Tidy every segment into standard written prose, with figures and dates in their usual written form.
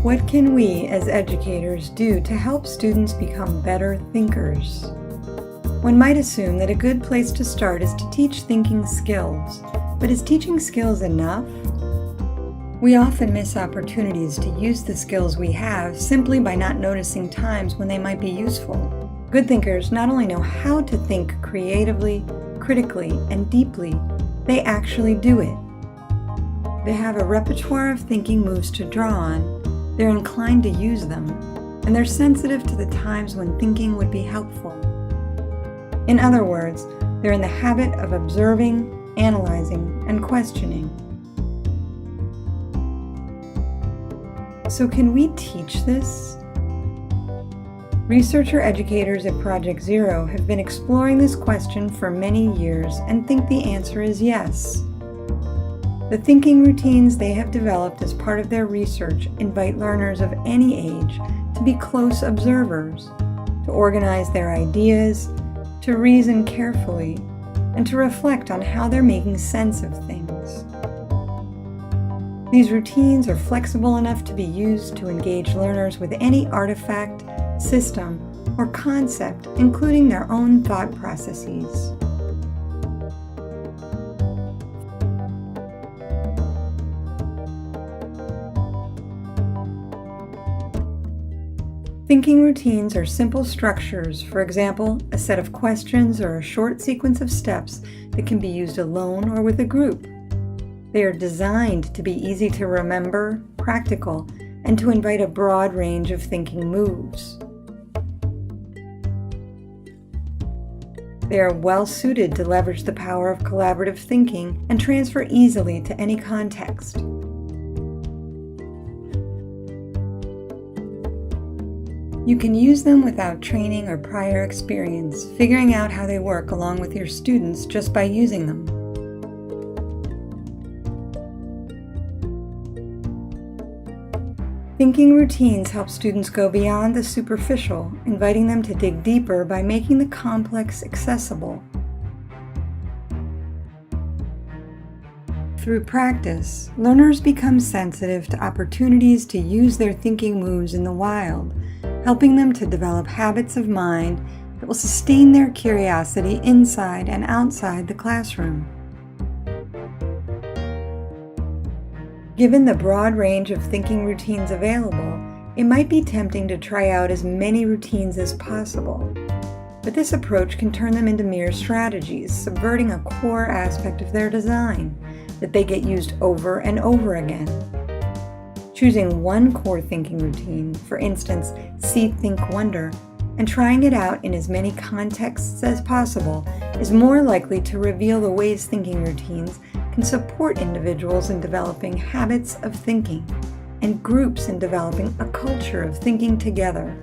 What can we as educators do to help students become better thinkers? One might assume that a good place to start is to teach thinking skills, but is teaching skills enough? We often miss opportunities to use the skills we have simply by not noticing times when they might be useful. Good thinkers not only know how to think creatively, critically, and deeply, they actually do it. They have a repertoire of thinking moves to draw on, they're inclined to use them, and they're sensitive to the times when thinking would be helpful. In other words, they're in the habit of observing, analyzing, and questioning. So can we teach this? Researcher educators at Project Zero have been exploring this question for many years and think the answer is yes. The thinking routines they have developed as part of their research invite learners of any age to be close observers, to organize their ideas, to reason carefully, and to reflect on how they're making sense of things. These routines are flexible enough to be used to engage learners with any artifact, system, or concept, including their own thought processes. Thinking routines are simple structures, for example, a set of questions or a short sequence of steps that can be used alone or with a group. They are designed to be easy to remember, practical, and to invite a broad range of thinking moves. They are well suited to leverage the power of collaborative thinking and transfer easily to any context. You can use them without training or prior experience, figuring out how they work along with your students just by using them. Thinking routines help students go beyond the superficial, inviting them to dig deeper by making the complex accessible. Through practice, learners become sensitive to opportunities to use their thinking moves in the wild, helping them to develop habits of mind that will sustain their curiosity inside and outside the classroom. Given the broad range of thinking routines available, it might be tempting to try out as many routines as possible. But this approach can turn them into mere strategies, subverting a core aspect of their design, that they get used over and over again. Choosing one core thinking routine, for instance, See, Think, Wonder, and trying it out in as many contexts as possible is more likely to reveal the ways thinking routines can support individuals in developing habits of thinking and groups in developing a culture of thinking together.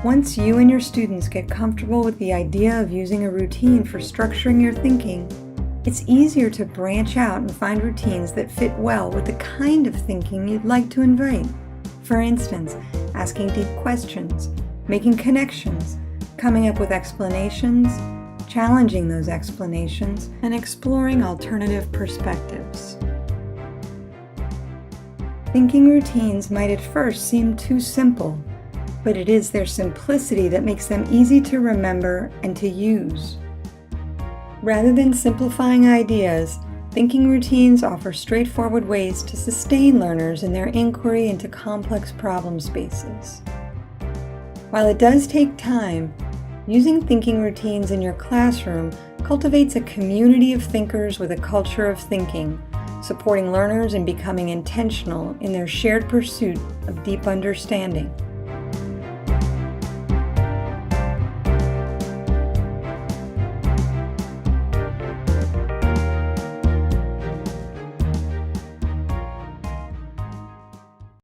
Once you and your students get comfortable with the idea of using a routine for structuring your thinking, it's easier to branch out and find routines that fit well with the kind of thinking you'd like to invite. For instance, asking deep questions, making connections, coming up with explanations, challenging those explanations, and exploring alternative perspectives. Thinking routines might at first seem too simple, but it is their simplicity that makes them easy to remember and to use. Rather than simplifying ideas, thinking routines offer straightforward ways to sustain learners in their inquiry into complex problem spaces. While it does take time, using thinking routines in your classroom cultivates a community of thinkers with a culture of thinking, supporting learners in becoming intentional in their shared pursuit of deep understanding.